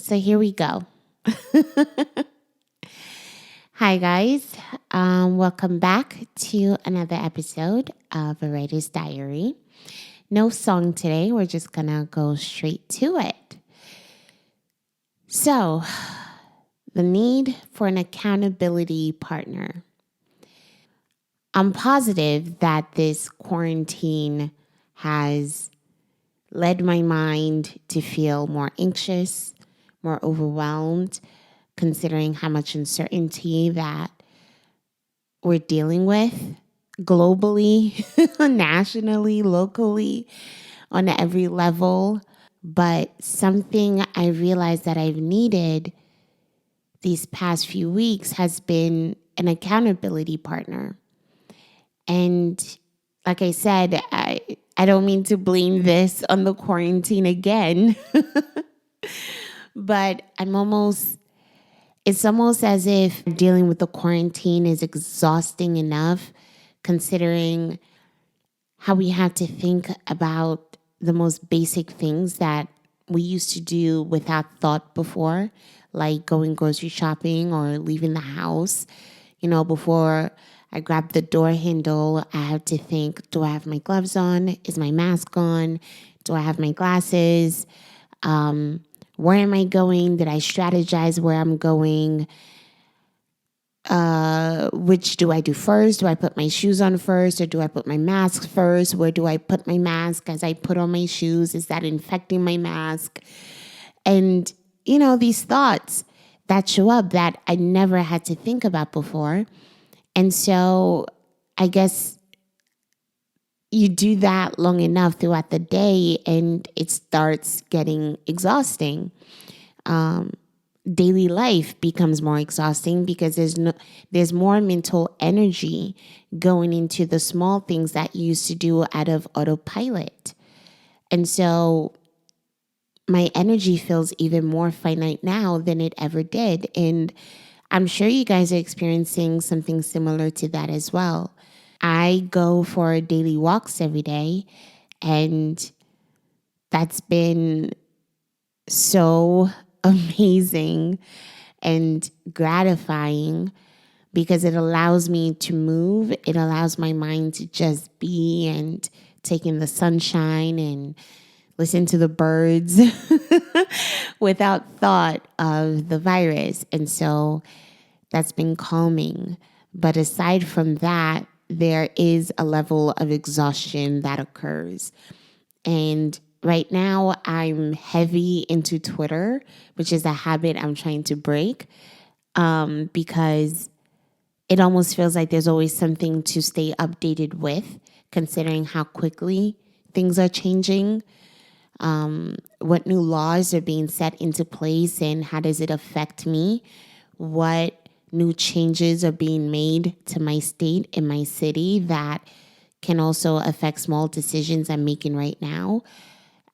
So here we go. Hi, guys. Welcome back to another episode of A Writer's Diary. No song today. We're just going to go straight to it. So, the need for an accountability partner. I'm positive that this quarantine has led my mind to feel more anxious, more overwhelmed, considering how much uncertainty that we're dealing with globally, nationally, locally, on every level. But something I realized that I've needed these past few weeks has been an accountability partner. And like I said, I don't mean to blame this on the quarantine again, but it's almost as if dealing with the quarantine is exhausting enough, considering how we have to think about the most basic things that we used to do without thought before, like going grocery shopping or leaving the house. Before I grab the door handle, I have to think, do I have my gloves on? Is my mask on? Do I have my glasses? Where am I going? Did I strategize where I'm going? Which do I do first? Do I put my shoes on first or do I put my mask first? Where do I put my mask as I put on my shoes? Is that infecting my mask? And, these thoughts that show up that I never had to think about before. And so I guess you do that long enough throughout the day and it starts getting exhausting. Daily life becomes more exhausting because there's more mental energy going into the small things that you used to do out of autopilot. And so my energy feels even more finite now than it ever did. And I'm sure you guys are experiencing something similar to that as well. I go for daily walks every day, and that's been so amazing and gratifying because it allows me to move. It allows my mind to just be and take in the sunshine and listen to the birds without thought of the virus. And so that's been calming. But aside from that, there is a level of exhaustion that occurs. And right now, I'm heavy into Twitter, which is a habit I'm trying to break because it almost feels like there's always something to stay updated with, considering how quickly things are changing, what new laws are being set into place, and how does it affect me, what new changes are being made to my state and my city that can also affect small decisions I'm making right now.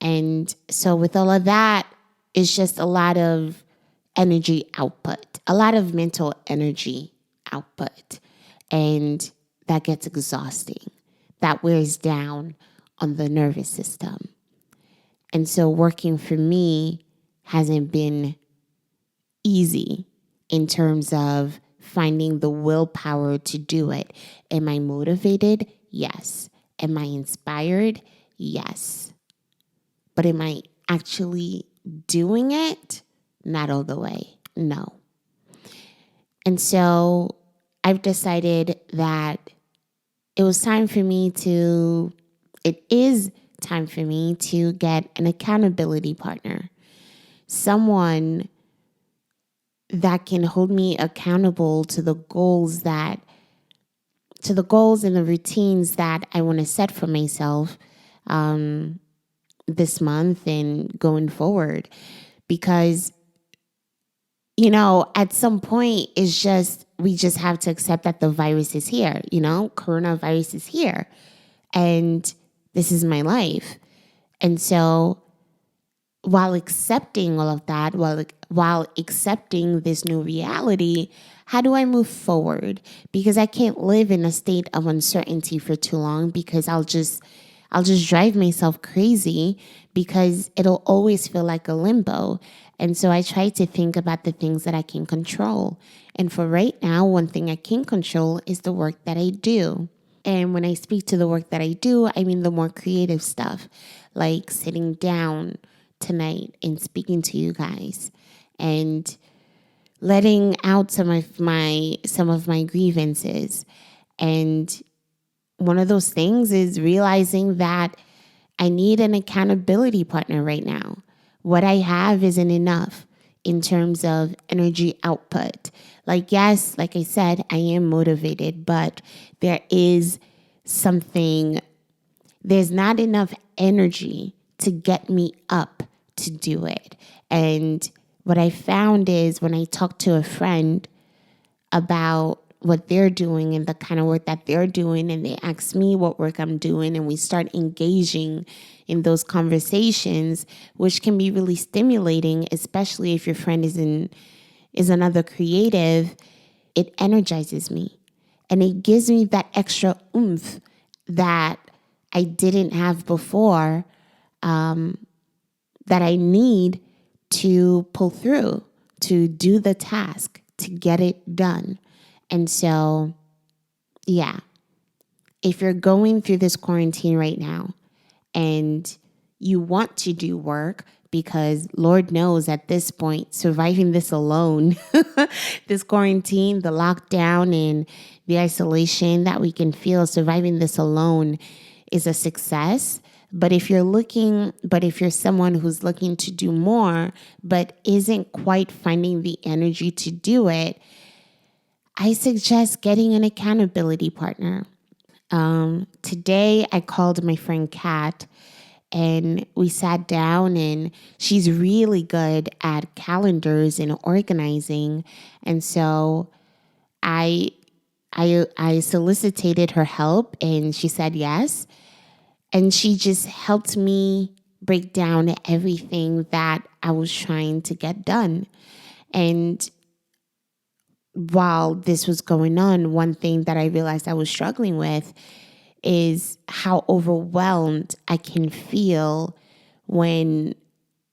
And so with all of that, it's just a lot of energy output, a lot of mental energy output. And that gets exhausting. That wears down on the nervous system. And so working for me hasn't been easy in terms of finding the willpower to do it. Am I motivated? Yes. Am I inspired? Yes. But am I actually doing it? Not all the way. No. And so I've decided that it is time for me to get an accountability partner. Someone that can hold me accountable to the goals and the routines that I want to set for myself this month and going forward. Because, at some point we just have to accept that the virus is here, coronavirus is here and this is my life. And so while accepting all of that, while accepting this new reality, how do I move forward? Because I can't live in a state of uncertainty for too long because I'll just drive myself crazy because it'll always feel like a limbo. And so I try to think about the things that I can control. And for right now, one thing I can control is the work that I do. And when I speak to the work that I do, I mean the more creative stuff, like sitting down tonight and speaking to you guys and letting out some of my grievances. And one of those things is realizing that I need an accountability partner right now. What I have isn't enough in terms of energy output. Like, yes, like I said, I am motivated, but there is something, there's not enough energy to get me up to do it. And what I found is when I talk to a friend about what they're doing and the kind of work that they're doing, and they ask me what work I'm doing, and we start engaging in those conversations, which can be really stimulating, especially if your friend is another creative. It energizes me and it gives me that extra oomph that I didn't have before, that I need to pull through, to do the task, to get it done. And so, yeah, if you're going through this quarantine right now and you want to do work, because Lord knows at this point, surviving this alone, this quarantine, the lockdown and the isolation that we can feel, surviving this alone is a success. But if you're someone who's looking to do more, but isn't quite finding the energy to do it, I suggest getting an accountability partner. Today I called my friend Kat and we sat down, and she's really good at calendars and organizing. And so I solicited her help and she said yes. And she just helped me break down everything that I was trying to get done. And while this was going on, one thing that I realized I was struggling with is how overwhelmed I can feel when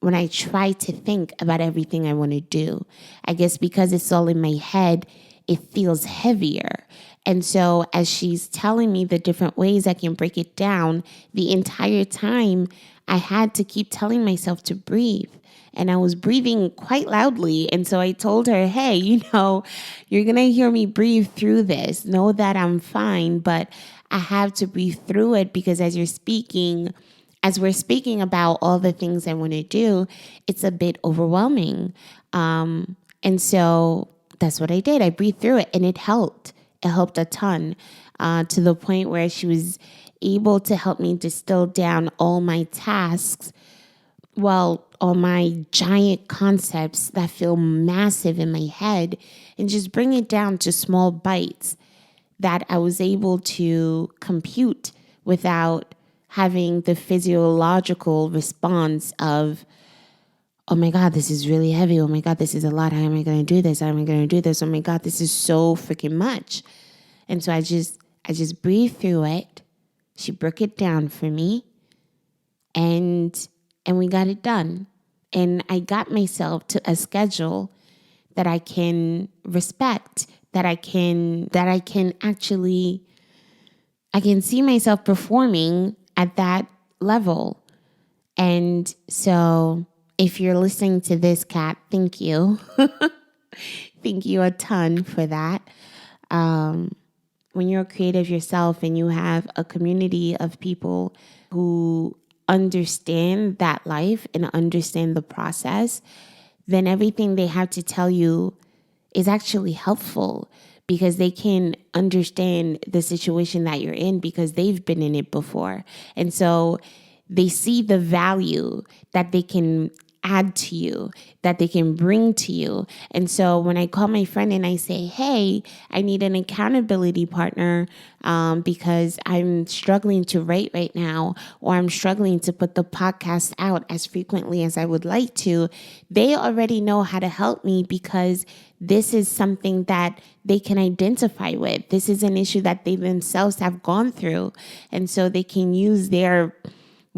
I try to think about everything I want to do. I guess because it's all in my head, it feels heavier. And so as she's telling me the different ways I can break it down, the entire time I had to keep telling myself to breathe. And I was breathing quite loudly. And so I told her, hey, you're going to hear me breathe through this. Know that I'm fine, but I have to breathe through it because as we're speaking about all the things I want to do, it's a bit overwhelming. And so that's what I did. I breathed through it and it helped. It helped a ton, to the point where she was able to help me distill down all my tasks, all my giant concepts that feel massive in my head, and just bring it down to small bites that I was able to compute without having the physiological response of, oh my God, this is really heavy. Oh my God, this is a lot. How am I going to do this? How am I going to do this? Oh my God, this is so freaking much. And so I just breathed through it. She broke it down for me, and we got it done. And I got myself to a schedule that I can respect, that I can actually, I can see myself performing at that level. And so if you're listening to this, Kat, thank you. Thank you a ton for that. When you're creative yourself and you have a community of people who understand that life and understand the process, then everything they have to tell you is actually helpful because they can understand the situation that you're in because they've been in it before. And so they see the value that they can add to you, that they can bring to you. And so when I call my friend and I say, hey, I need an accountability partner because I'm struggling to write right now, or I'm struggling to put the podcast out as frequently as I would like to, they already know how to help me because this is something that they can identify with. This is an issue that they themselves have gone through. And so they can use their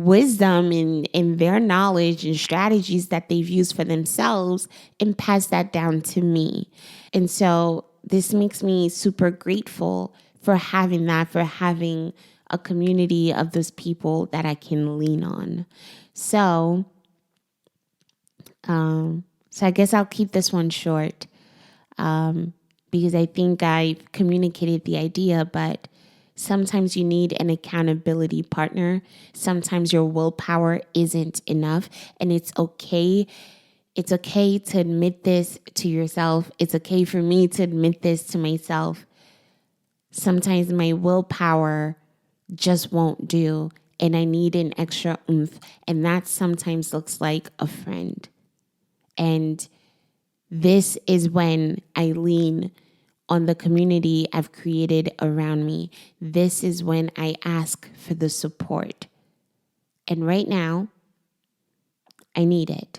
wisdom and their knowledge and strategies that they've used for themselves and pass that down to me. And so this makes me super grateful for having that, for having a community of those people that I can lean on. So I guess I'll keep this one short because I think I've communicated the idea, but sometimes you need an accountability partner. Sometimes your willpower isn't enough, and it's okay. It's okay to admit this to yourself. It's okay for me to admit this to myself. Sometimes my willpower just won't do, and I need an extra oomph, and that sometimes looks like a friend. And this is when I lean on the community I've created around me. This is when I ask for the support. And right now, I need it.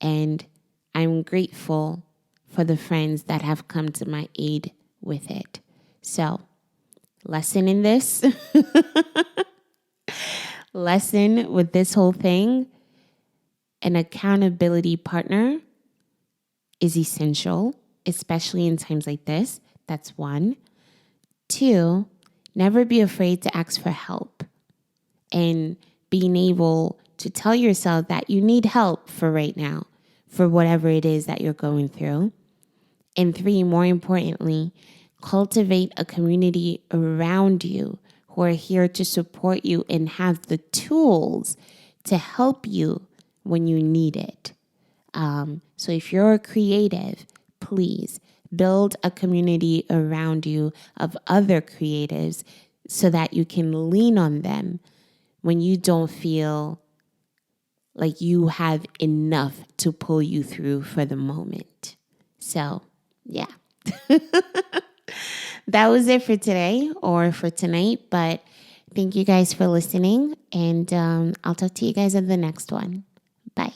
And I'm grateful for the friends that have come to my aid with it. So, lesson in this, lesson with this whole thing, an accountability partner is essential, especially in times like this. That's one. Two, never be afraid to ask for help, and being able to tell yourself that you need help for right now, for whatever it is that you're going through. And three, more importantly, cultivate a community around you who are here to support you and have the tools to help you when you need it. So if you're a creative, please build a community around you of other creatives so that you can lean on them when you don't feel like you have enough to pull you through for the moment. So, yeah. That was it for today or for tonight, but thank you guys for listening, and I'll talk to you guys in the next one. Bye.